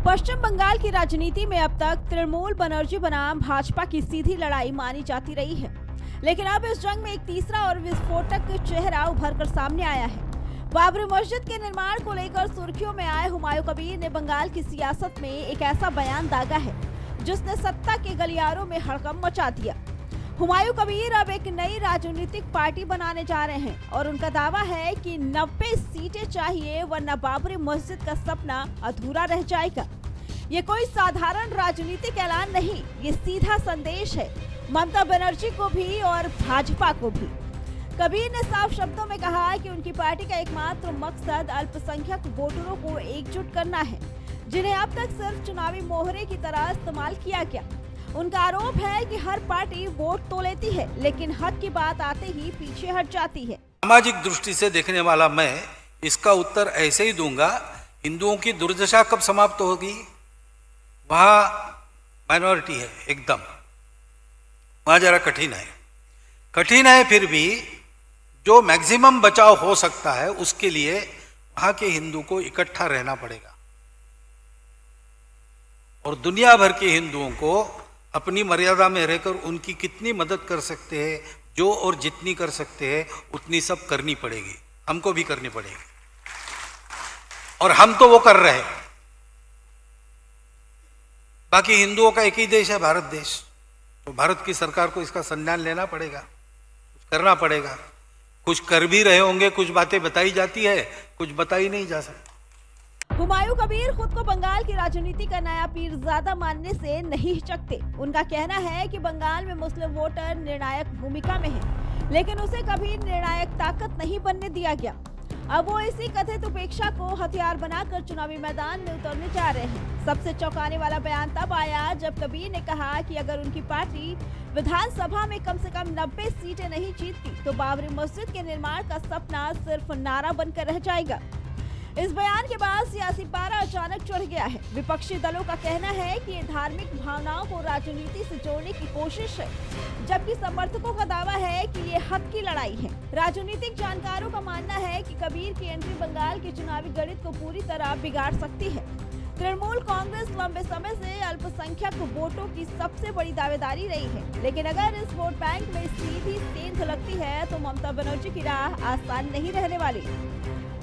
पश्चिम बंगाल की राजनीति में अब तक तृणमूल बनर्जी बनाम भाजपा की सीधी लड़ाई मानी जाती रही है, लेकिन अब इस जंग में एक तीसरा और विस्फोटक चेहरा उभरकर सामने आया है। बाबरी मस्जिद के निर्माण को लेकर सुर्खियों में आए हुमायूं कबीर ने बंगाल की सियासत में एक ऐसा बयान दागा है जिसने सत्ता के गलियारों में हड़कंप मचा दिया। हुमायूं कबीर अब एक नई राजनीतिक पार्टी बनाने जा रहे हैं और उनका दावा है कि 90 सीटें चाहिए वरना बाबरी मस्जिद का सपना अधूरा रह जाएगा। ये कोई साधारण राजनीतिक ऐलान नहीं, ये सीधा संदेश है ममता बनर्जी को भी और भाजपा को भी। कबीर ने साफ शब्दों में कहा कि उनकी पार्टी का एकमात्र मकसद अल्पसंख्यक वोटरों को एकजुट करना है, जिन्हें अब तक सिर्फ चुनावी मोहरे की तरह इस्तेमाल किया गया। उनका आरोप है कि हर पार्टी वोट तो लेती है, लेकिन हक की बात आते ही पीछे हट जाती है। सामाजिक दृष्टि से देखने वाला मैं इसका उत्तर ऐसे ही दूंगा, हिंदुओं की दुर्दशा कब समाप्त होगी? वहाँ माइनॉरिटी है एकदम, वहाँ जरा कठिन है, फिर भी जो मैक्सिमम बचाव हो सकता है उसके लिए वहाँ के हिंदू को इकट्ठा रहना पड़ेगा और दुनिया भर के हिंदुओं को अपनी मर्यादा में रहकर उनकी कितनी मदद कर सकते हैं, जो और जितनी कर सकते हैं उतनी सब करनी पड़ेगी, हमको भी करनी पड़ेगी और हम तो वो कर रहे हैं। बाकी हिंदुओं का एक ही देश है, भारत देश, तो भारत की सरकार को इसका संज्ञान लेना पड़ेगा, कुछ करना पड़ेगा। कुछ कर भी रहे होंगे, कुछ बातें बताई जाती है, कुछ बताई नहीं जा सकती। हुमायूं कबीर खुद को बंगाल की राजनीति का नया पीरजादा मानने से नहीं हिचकते। उनका कहना है कि बंगाल में मुस्लिम वोटर निर्णायक भूमिका में है, लेकिन उसे कभी निर्णायक ताकत नहीं बनने दिया गया। अब वो इसी कथित उपेक्षा को हथियार बनाकर चुनावी मैदान में उतरने जा रहे हैं। सबसे चौंकाने वाला बयान तब आया जब कबीर ने कहा कि अगर उनकी पार्टी विधानसभा में कम से कम 90 सीटें नहीं जीतती तो बाबरी मस्जिद के निर्माण का सपना सिर्फ नारा बनकर रह जाएगा। इस बयान के बाद सियासी पारा अचानक चढ़ गया है। विपक्षी दलों का कहना है कि ये धार्मिक भावनाओं को राजनीति से जोड़ने की कोशिश है, जबकि समर्थकों का दावा है कि ये हक की लड़ाई है। राजनीतिक जानकारों का मानना है कि कबीर की एंट्री बंगाल के चुनावी गणित को पूरी तरह बिगाड़ सकती है। तृणमूल कांग्रेस लंबे समय से अल्पसंख्यक वोटों की सबसे बड़ी दावेदारी रही है, लेकिन अगर इस वोट बैंक में सीधी सेंध लगती है तो ममता बनर्जी की राह आसान नहीं रहने वाली।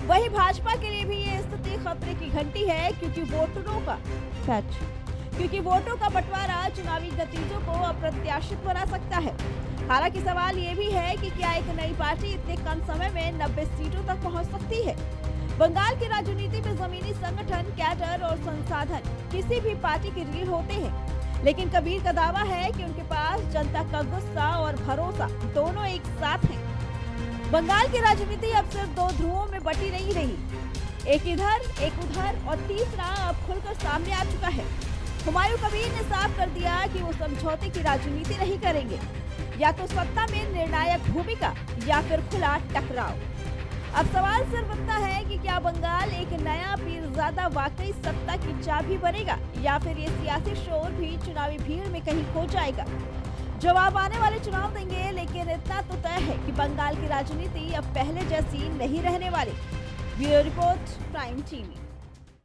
वहीं भाजपा के लिए भी ये स्थिति खतरे की घंटी है, क्योंकि वोटों का बंटवारा चुनावी नतीजों को अप्रत्याशित बना सकता है। हालांकि सवाल ये भी है कि क्या एक नई पार्टी इतने कम समय में 90 सीटों तक पहुंच सकती है? बंगाल की राजनीति में जमीनी संगठन, कैडर और संसाधन किसी भी पार्टी की रीढ़ होते हैं, लेकिन कबीर का दावा है कि उनके पास जनता का गुस्सा और भरोसा दोनों एक साथ हैं। बंगाल की राजनीति अब सिर्फ दो ध्रुवों में बटी नहीं रही, एक इधर एक उधर और तीसरा अब खुलकर सामने आ चुका है। हुमायूं कबीर ने साफ कर दिया कि वो समझौते की राजनीति नहीं करेंगे, या तो सत्ता में निर्णायक भूमिका या फिर खुला टकराव। अब सवाल सिर्फ इतना है कि क्या बंगाल एक नया पीरजादा वाकई सत्ता की चाबी बनेगा, या फिर ये सियासी शोर भी चुनावी भीड़ में कहीं खो जाएगा? जवाब आने वाले चुनाव देंगे, लेकिन इतना तो तय है कि बंगाल की राजनीति अब पहले जैसी नहीं रहने वाली। Bureau report, prime TV.